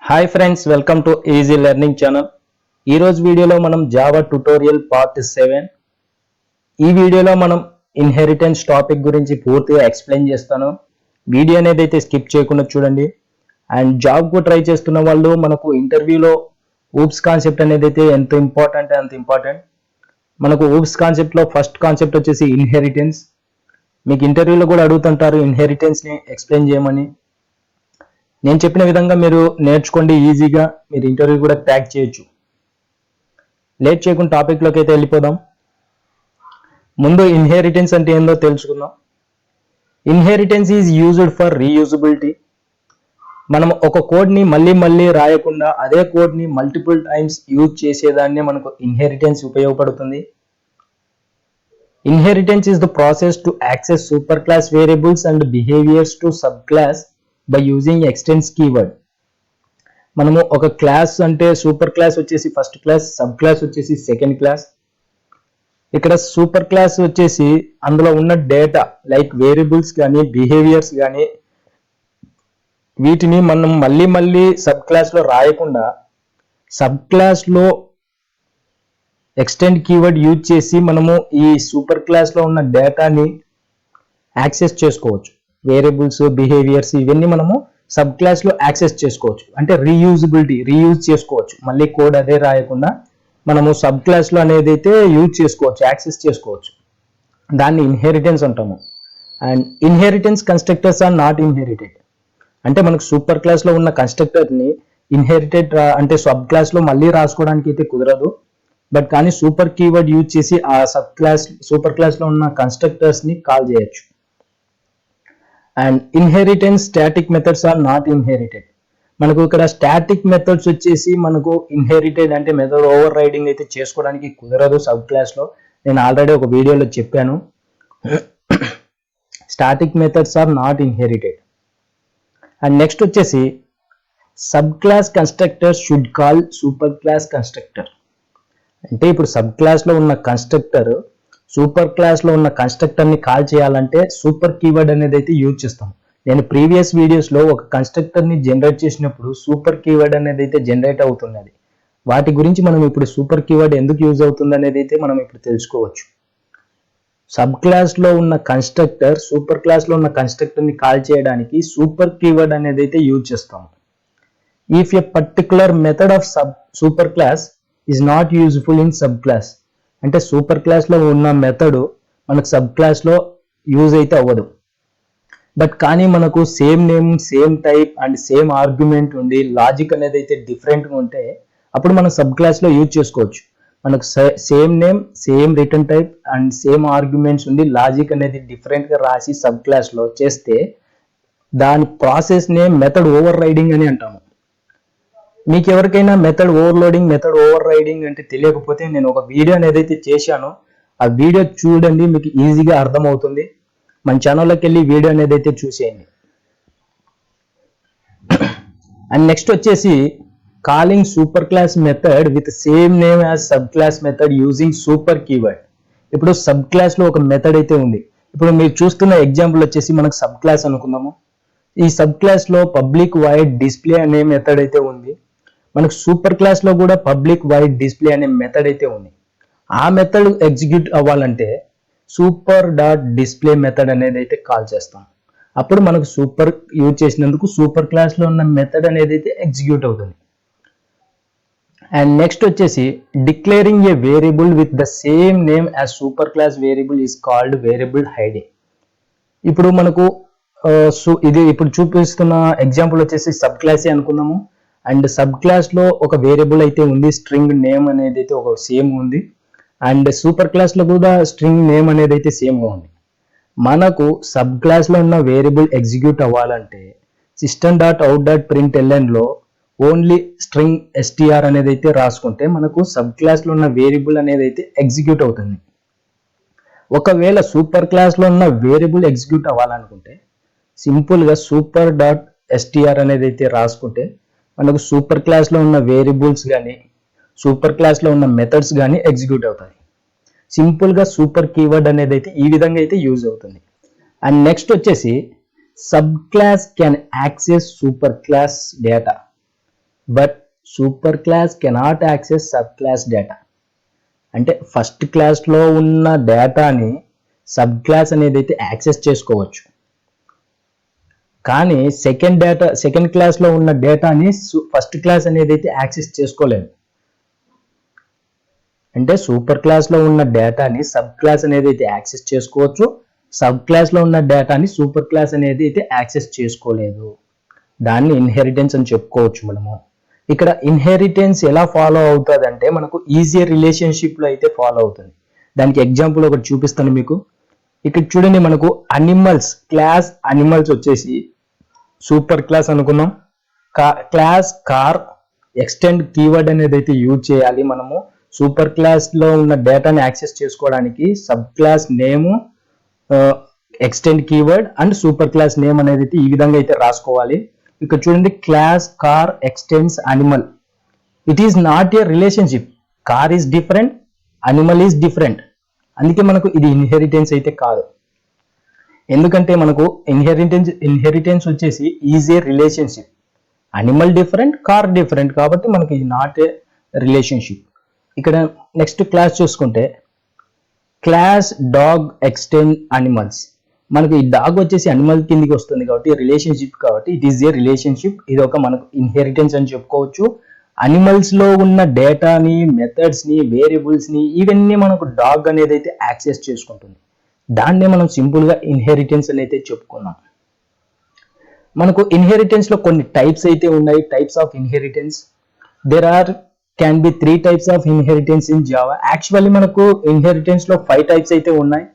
Hi friends, welcome to easy learning channel. ఈరోజు వీడియోలో మనం జావా ట్యుటోరియల్ పార్ట్ 7. ఈ వీడియోలో మనం ఇన్హెరిటెన్స్ టాపిక్ గురించి పూర్తిగా ఎక్స్ప్లెయిన్ చేస్తాను. వీడియో అనేది అయితే స్కిప్ చేయకుండా చూడండి. అండ్ జాబ్కు ట్రై చేస్తున్న వాళ్ళు మనకు ఇంటర్వ్యూలో ఊప్స్ కాన్సెప్ట్ అనేది అయితే ఎంత ఇంపార్టెంట్. మనకు ఊప్స్ కాన్సెప్ట్లో ఫస్ట్ కాన్సెప్ట్ వచ్చేసి ఇన్హెరిటెన్స్. మీకు ఇంటర్వ్యూలో కూడా అడుగుతుంటారు ఇన్హెరిటెన్స్ని ఎక్స్ప్లెయిన్ చేయమని. నేను చెప్పిన విధంగా మీరు నేర్చుకోండి, ఈజీగా మీరు ఇంటర్వ్యూ కూడా క్రాక్ చేయొచ్చు. లేట్ చేయకుండా టాపిక్లోకి అయితే వెళ్ళిపోదాం. ముందు ఇన్హెరిటెన్స్ అంటే ఏందో తెలుసుకుందాం. Inheritance is used for reusability. మనం ఒక కోడ్ని మళ్ళీ రాయకుండా అదే కోడ్ని మల్టిపుల్ టైమ్స్ యూజ్ చేసేదాన్నే మనకు ఇన్హెరిటెన్స్ ఉపయోగపడుతుంది. Inheritance is the process to access super class variables and behaviours to sub class by using extends keyword. మనము ఒక క్లాస్ అంటే సూపర్ క్లాస్ వచ్చేసి ఫస్ట్ క్లాస్, సబ్ క్లాస్ వచ్చేసి సెకండ్ క్లాస్. ఇక్కడ super class వచ్చేసి అందులో ఉన్న డేటా లైక్ వేరియబుల్స్ కానీ బిహేవియర్స్ కానీ వీటిని మనం మళ్ళీ సబ్ క్లాస్లో రాయకుండా సబ్ క్లాస్లో ఎక్స్టెండ్ కీవర్డ్ యూజ్ చేసి మనము ఈ సూపర్ క్లాస్లో ఉన్న డేటాని యాక్సెస్ చేసుకోవచ్చు. వేరియబుల్స్, బిహేవియర్స్ ఇవన్నీ మనము సబ్ క్లాస్లో యాక్సెస్ చేసుకోవచ్చు. అంటే రీయూజ్ చేసుకోవచ్చు. మళ్ళీ కోడ్ అదే రాయకుండా మనము సబ్ క్లాస్లో అనేది అయితే యూజ్ చేసుకోవచ్చు, యాక్సెస్ చేసుకోవచ్చు. దాన్ని ఇన్హెరిటెన్స్ అంటాము. And inheritance constructors are not inherited. అంటే మనకు సూపర్ క్లాస్లో ఉన్న కన్స్ట్రక్టర్ని ఇన్హెరిటెడ్ అంటే సబ్ క్లాస్లో మళ్ళీ రాసుకోవడానికి అయితే కుదరదు. బట్ కానీ సూపర్ కీవర్డ్ యూజ్ చేసి ఆ సూపర్ క్లాస్లో ఉన్న కన్స్ట్రక్టర్స్ని కాల్ చేయొచ్చు. And inheritance static methods are not inherited. మనకు ఇక్కడ స్టాటిక్ మెథడ్స్ వచ్చేసి మనకు ఇన్హెరిటెడ్ అంటే మెథడ్ ఓవర్ రైడింగ్ అయితే చేసుకోవడానికి కుదరదు సబ్ క్లాస్లో. నేను ఆల్రెడీ ఒక వీడియోలో చెప్పాను. Static methods are not inherited. And next వచ్చేసి sub class constructor should call super class constructor. అంటే ఇప్పుడు సబ్ క్లాస్లో ఉన్న కన్స్ట్రక్టర్ సూపర్ క్లాస్లో ఉన్న కన్స్ట్రక్టర్ని కాల్ చేయాలంటే సూపర్ కీవర్డ్ అనేది అయితే యూజ్ చేస్తాం. నేను ప్రీవియస్ వీడియోస్లో ఒక కన్స్ట్రక్టర్ని జనరేట్ చేసినప్పుడు సూపర్ కీవర్డ్ అనేది అయితే జనరేట్ అవుతున్నది. వాటి గురించి మనం ఇప్పుడు సూపర్ కీవర్డ్ ఎందుకు యూజ్ అవుతుంది అనేది అయితే మనం ఇప్పుడు తెలుసుకోవచ్చు. సబ్ క్లాస్లో ఉన్న కన్స్ట్రక్టర్ సూపర్ క్లాస్లో ఉన్న కన్స్ట్రక్టర్ని కాల్ చేయడానికి సూపర్ కీవర్డ్ అనేది అయితే యూజ్ చేస్తాం. If a particular method of super class is not useful in sub class. అంటే సూపర్ క్లాస్లో ఉన్న మెథడ్ మనకు సబ్ క్లాస్లో యూజ్ అయితే అవ్వదు. బట్ కానీ మనకు same name, same type and same argument ఉండి లాజిక్ అనేది అయితే డిఫరెంట్గా ఉంటే అప్పుడు మనం సబ్ క్లాస్లో యూజ్ చేసుకోవచ్చు. మనకు same name, same return type and same arguments ఉండి లాజిక్ అనేది డిఫరెంట్గా రాసి సబ్ క్లాస్లో చేస్తే దాని process name method over riding అని అంటాము. మీకు ఎవరికైనా method overloading, method over riding అంటే తెలియకపోతే నేను ఒక వీడియో అనేది అయితే చేశాను. ఆ వీడియో చూడండి, మీకు ఈజీగా అర్థమవుతుంది. మన ఛానల్లోకి వెళ్ళి వీడియో అనేది అయితే చూసేయండి. అండ్ నెక్స్ట్ వచ్చేసి calling super class method with same name as sub class method using super keyword. ఇప్పుడు సబ్ క్లాస్లో ఒక మెథడ్ అయితే ఉంది. ఇప్పుడు మీరు చూస్తున్న ఎగ్జాంపుల్ వచ్చేసి మనకు సబ్ క్లాస్ అనుకుందాము. ఈ సబ్ క్లాస్లో పబ్లిక్ వైడ్ డిస్ప్లే అనే మెథడ్ అయితే ఉంది. మనకు సూపర్ క్లాస్లో కూడా పబ్లిక్ వైడ్ డిస్ప్లే అనే మెథడ్ అయితే ఉంది. ఆ మెథడ్ ఎగ్జిక్యూట్ అవ్వాలంటే సూపర్ డాట్ డిస్ప్లే మెథడ్ అనేది అయితే కాల్ చేస్తాం. అప్పుడు మనకు సూపర్ యూజ్ చేసినందుకు సూపర్ క్లాస్లో ఉన్న మెథడ్ అనేది అయితే ఎగ్జిక్యూట్ అవుతుంది. అండ్ నెక్స్ట్ వచ్చేసి declaring A variable with the same name as super class variable is called variable hiding. ఇప్పుడు మనకు ఇది ఇప్పుడు చూపిస్తున్న ఎగ్జాంపుల్ వచ్చేసి సబ్ క్లాసే అనుకుందాము. అండ్ సబ్ క్లాస్లో ఒక వేరియబుల్ అయితే ఉంది, స్ట్రింగ్ నేమ్ అనేది అయితే ఒక సేమ్ ఉంది. అండ్ సూపర్ క్లాస్లో కూడా స్ట్రింగ్ నేమ్ అనేది అయితే సేమ్గా ఉంది. మనకు సబ్ క్లాస్లో ఉన్న వేరియబుల్ ఎగ్జిక్యూట్ అవ్వాలంటే సిస్టమ్ డాట్ అవుట్ డాట్ ప్రింట్ఎల్ఎన్లో ఓన్లీ స్ట్రింగ్ ఎస్టీఆర్ అనేది అయితే రాసుకుంటే మనకు సబ్ క్లాస్లో ఉన్న వేరియబుల్ అనేది అయితే ఎగ్జిక్యూట్ అవుతుంది. ఒకవేళ సూపర్ క్లాస్లో ఉన్న వేరియబుల్ ఎగ్జిక్యూట్ అవ్వాలనుకుంటే సింపుల్గా సూపర్ డాట్ ఎస్టీఆర్ అనేది అయితే రాసుకుంటే మనకు సూపర్ క్లాస్లో ఉన్న వేరియబుల్స్ కానీ సూపర్ క్లాస్లో ఉన్న మెథడ్స్ కానీ ఎగ్జిక్యూట్ అవుతాయి. సింపుల్గా సూపర్ కీవర్డ్ అనేది అయితే ఈ విధంగా అయితే యూజ్ అవుతుంది. అండ్ నెక్స్ట్ వచ్చేసి sub class can access super class data. But super class cannot access sub class data. అంటే ఫస్ట్ క్లాస్లో ఉన్న డేటాని సబ్ క్లాస్ అనేది అయితే యాక్సెస్ చేసుకోవచ్చు, కానీ సెకండ్ క్లాస్లో ఉన్న డేటాని ఫస్ట్ క్లాస్ అనేది అయితే యాక్సెస్ చేసుకోలేదు. అంటే సూపర్ క్లాస్లో ఉన్న డేటాని సబ్ క్లాస్ అనేది అయితే యాక్సెస్ చేసుకోవచ్చు, సబ్ క్లాస్లో ఉన్న డేటాని సూపర్ క్లాస్ అనేది అయితే యాక్సెస్ చేసుకోలేదు. దాన్ని ఇన్హెరిటెన్స్ అని చెప్పుకోవచ్చు మనము. ఇక్కడ ఇన్హెరిటెన్స్ ఎలా ఫాలో అవుతుంది అంటే మనకు ఈజియర్ రిలేషన్షిప్లో అయితే ఫాలో అవుతుంది. దానికి ఎగ్జాంపుల్ ఒకటి చూపిస్తాను మీకు. ఇక్కడ చూడండి, మనకు అనిమల్స్ క్లాస్ అనిమల్స్ వచ్చేసి సూపర్ క్లాస్ అనుకున్నాం. క్లాస్ కార్ ఎక్స్టెండ్ కీవర్డ్ అనేది అయితే యూజ్ చేయాలి మనము. సూపర్ క్లాస్లో ఉన్న డేటాని యాక్సెస్ చేసుకోవడానికి sub class name, extend keyword and super class name అనేది అయితే ఈ విధంగా అయితే రాసుకోవాలి. ఇక్కడ చూడండి, class car extends animal. It is not a relationship. Car is different, animal is different. అందుకే మనకు ఇది ఇన్హెరిటెన్స్ అయితే కాదు. ఎందుకంటే మనకు ఇన్హెరిటెన్స్ వచ్చేసి is a relationship. Animal different, car different, కాబట్టి మనకి ఇది నాట్ ఏ రిలేషన్షిప్. ఇక్కడ నెక్స్ట్ క్లాస్ చూసుకుంటే క్లాస్ డాగ్ ఎక్స్టెండ్ అనిమల్స్. మనకు ఈ డాగ్ వచ్చేసి అనిమల్ కిందికి వస్తుంది కాబట్టి రిలేషన్షిప్, కాబట్టి ఇట్ ఈస్ ఏ రిలేషన్షిప్. ఇది ఒక మనకు ఇన్హెరిటెన్స్ అని చెప్పుకోవచ్చు. అనిమల్స్ లో ఉన్న డేటాని, మెథడ్స్ ని, వేరియబుల్స్ ని ఇవన్నీ మనకు డాగ్ అనేది అయితే యాక్సెస్ చేసుకుంటుంది. దాన్నే మనం సింపుల్ గా ఇన్హెరిటెన్స్ అని అయితే చెప్పుకున్నాం. మనకు ఇన్హెరిటెన్స్ లో కొన్ని టైప్స్ అయితే ఉన్నాయి. Types of inheritance there can be 3 types of inheritance in Java. Actually మనకు ఇన్హెరిటెన్స్ లో 5 types అయితే ఉన్నాయి.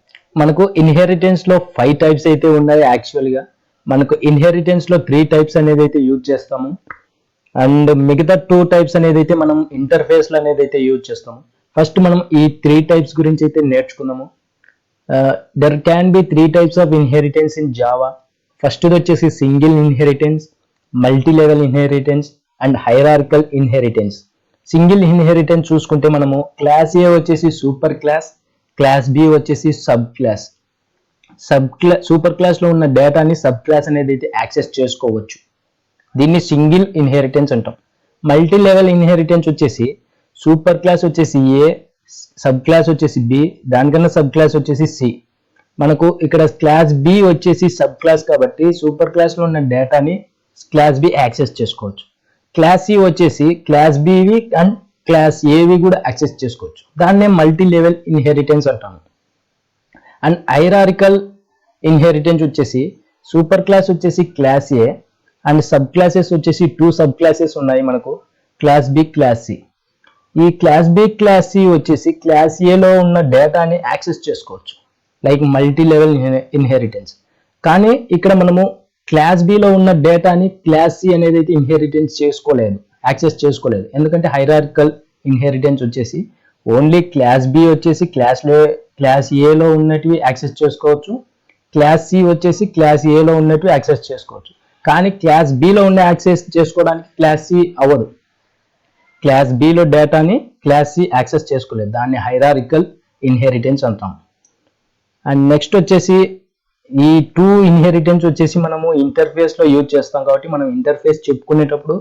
మనకు ఇన్హెరిటెన్స్ లో 5 types అయితే ఉన్నాయి. యాక్చువల్గా మనకు ఇన్హెరిటెన్స్ లో 3 types అనేది అయితే యూజ్ చేస్తాము, అండ్ మిగతా 2 types అనేది అయితే మనం ఇంటర్ఫేస్ లో అనేది అయితే యూజ్ చేస్తాము. ఫస్ట్ మనం ఈ 3 types గురించి అయితే నేర్చుకుందాము. There can be 3 types of inheritance in Java. First వచ్చేసి single inheritance, multi level inheritance and hierarchical inheritance. Single inheritance చూసుకుంటే మనము క్లాస్ ఏ వచ్చేసి సూపర్ క్లాస్, క్లాస్ బి వచ్చేసి సబ్ క్లాస్. సూపర్ క్లాస్ లో ఉన్న డేటాని సబ్ క్లాస్ అనేది అయితే యాక్సెస్ చేసుకోవచ్చు. దీన్ని సింగిల్ ఇన్హెరిటెన్స్ అంటాం. మల్టీ లెవెల్ ఇన్హెరిటెన్స్ వచ్చేసి సూపర్ క్లాస్ వచ్చేసి ఏ, సబ్ క్లాస్ వచ్చేసి బి, దానికన్నా సబ్ క్లాస్ వచ్చేసి సి. మనకు ఇక్కడ క్లాస్ బి వచ్చేసి సబ్ క్లాస్ కాబట్టి సూపర్ క్లాస్ లో ఉన్న డేటాని క్లాస్ బి యాక్సెస్ చేసుకోవచ్చు. క్లాస్ సి వచ్చేసి క్లాస్ బివి అండ్ క్లాస్ ఏవి కూడా యాక్సెస్ చేసుకోవచ్చు. దాన్నే మల్టీ లెవెల్ ఇన్హెరిటెన్స్ అంటాము. అండ్ హైరార్కికల్ ఇన్హెరిటెన్స్ వచ్చేసి సూపర్ క్లాస్ వచ్చేసి class A and sub classes వచ్చేసి 2 సబ్ క్లాసెస్ ఉన్నాయి మనకు, క్లాస్ బి, క్లాస్ సి. ఈ క్లాస్ బి, క్లాస్ సి వచ్చేసి క్లాస్ ఏలో ఉన్న డేటాని యాక్సెస్ చేసుకోవచ్చు, లైక్ మల్టీ లెవెల్ ఇన్హెరిటెన్స్. కానీ ఇక్కడ మనము క్లాస్ బిలో ఉన్న డేటాని క్లాస్ సి అనేది అయితే ఇన్హెరిటెన్స్ చేసుకోలేదు, యాక్సెస్ చేసుకోలేదు. ఎందుకంటే హైరార్కికల్ ఇన్హెరిటెన్స్ వచ్చేసి ఓన్లీ క్లాస్ బి వచ్చేసి క్లాస్ ఏలో ఉన్నటివి యాక్సెస్ చేసుకోవచ్చు, క్లాస్ సి వచ్చేసి క్లాస్ ఏలో ఉన్నటివి యాక్సెస్ చేసుకోవచ్చు. కానీ క్లాస్ బిలో ఉన్న యాక్సెస్ చేసుకోవడానికి క్లాస్ సి అవ్వదు. క్లాస్ బిలో డేటాని క్లాస్ సి యాక్సెస్ చేసుకోలేదు. దాన్ని హైరార్కికల్ ఇన్హెరిటెన్స్ అంటాం. అండ్ నెక్స్ట్ వచ్చేసి ఈ 2 ఇన్హెరిటెన్స్ వచ్చేసి మనము ఇంటర్ఫేస్ లో యూజ్ చేస్తాం కాబట్టి మనం ఇంటర్ఫేస్ చెప్పుకునేటప్పుడు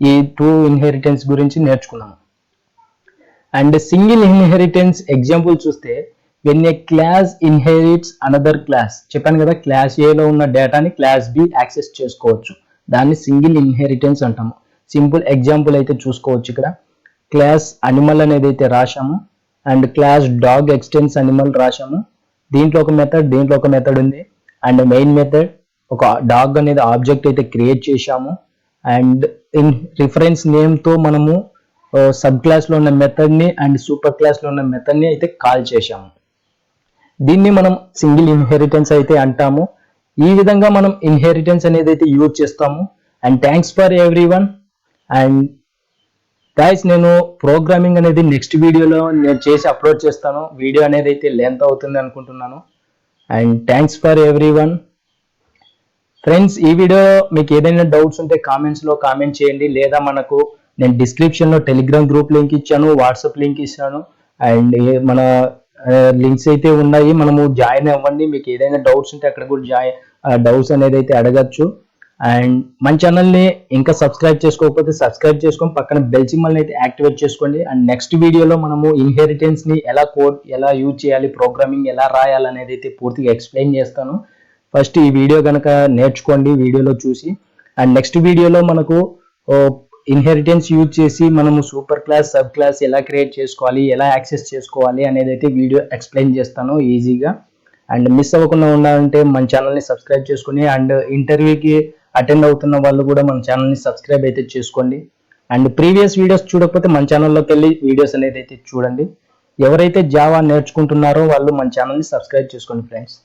ఈ 2 ఇన్హెరిటెన్స్ గురించి నేర్చుకున్నాము. అండ్ సింగిల్ ఇన్హెరిటెన్స్ ఎగ్జాంపుల్ చూస్తే when a class inherits another class. చెప్పాను కదా, క్లాస్ ఏలో ఉన్న డేటాని క్లాస్ బి యాక్సెస్ చేసుకోవచ్చు. దాన్ని సింగిల్ ఇన్హెరిటెన్స్ అంటాము. సింపుల్ ఎగ్జాంపుల్ అయితే చూసుకోవచ్చు. ఇక్కడ క్లాస్ అనిమల్ అనేది అయితే రాశాము and class dog extends animal రాశాము. దీంట్లో ఒక మెథడ్, దీంట్లో ఒక మెథడ్ ఉంది. అండ్ మెయిన్ మెథడ్ ఒక డాగ్ అనేది ఆబ్జెక్ట్ అయితే క్రియేట్ చేశాము. అండ్ ఇన్ రిఫరెన్స్ నేమ్తో మనము సబ్ క్లాస్లో ఉన్న మెథడ్ని అండ్ సూపర్ క్లాస్లో ఉన్న మెథడ్ని అయితే కాల్ చేశాము. దీన్ని మనం సింగిల్ ఇన్హెరిటెన్స్ అయితే అంటాము. ఈ విధంగా మనం ఇన్హెరిటెన్స్ అనేది అయితే యూజ్ చేస్తాము. And thanks for everyone. And guys, నేను ప్రోగ్రామింగ్ అనేది నెక్స్ట్ వీడియోలో నేను చేసి అప్లోడ్ చేస్తాను. వీడియో అనేది అయితే లెంత్ అవుతుంది అనుకుంటున్నాను. And thanks for everyone. Friends, ఈ వీడియో మీకు ఏదైనా డౌట్స్ ఉంటే కామెంట్స్లో కామెంట్ చేయండి, లేదా మనకు నేను డిస్క్రిప్షన్లో టెలిగ్రామ్ గ్రూప్ లింక్ ఇచ్చాను, వాట్సాప్ లింక్ ఇచ్చాను. అండ్ మన లింక్స్ అయితే ఉన్నాయి, మనము జాయిన్ అవ్వండి. మీకు ఏదైనా డౌట్స్ ఉంటే అక్కడ కూడా డౌట్స్ అనేది అయితే అడగచ్చు. అండ్ మన ఛానల్ని ఇంకా సబ్స్క్రైబ్ చేసుకోకపోతే సబ్స్క్రైబ్ చేసుకొని పక్కన బెల్ సింబల్ని అయితే యాక్టివేట్ చేసుకోండి. అండ్ నెక్స్ట్ వీడియోలో మనము ఇన్హెరిటెన్స్ని ఎలా యూజ్ చేయాలి, ప్రోగ్రామింగ్ ఎలా రాయాలి అనేది అయితే పూర్తిగా ఎక్స్ప్లెయిన్ చేస్తాను. ఫస్ట్ ఈ వీడియో కనుక నేర్చుకోండి వీడియోలో చూసి. అండ్ నెక్స్ట్ వీడియోలో మనకు ఇన్హెరిటెన్స్ యూజ్ చేసి మనము సూపర్ క్లాస్, సబ్ క్లాస్ ఎలా క్రియేట్ చేసుకోవాలి, ఎలా యాక్సెస్ చేసుకోవాలి అనేది అయితే వీడియో ఎక్స్ప్లెయిన్ చేస్తాను ఈజీగా. అండ్ మిస్ అవ్వకుండా ఉండాలంటే మన ఛానల్ని సబ్స్క్రైబ్ చేసుకుని, అండ్ ఇంటర్వ్యూకి అటెండ్ అవుతున్న వాళ్ళు కూడా మన ఛానల్ని సబ్స్క్రైబ్ అయితే చేసుకోండి. అండ్ ప్రీవియస్ వీడియోస్ చూడకపోతే మన ఛానల్లోకి వెళ్ళి వీడియోస్ అనేది అయితే చూడండి. ఎవరైతే జావా నేర్చుకుంటున్నారో వాళ్ళు మన ఛానల్ని సబ్స్క్రైబ్ చేసుకోండి ఫ్రెండ్స్.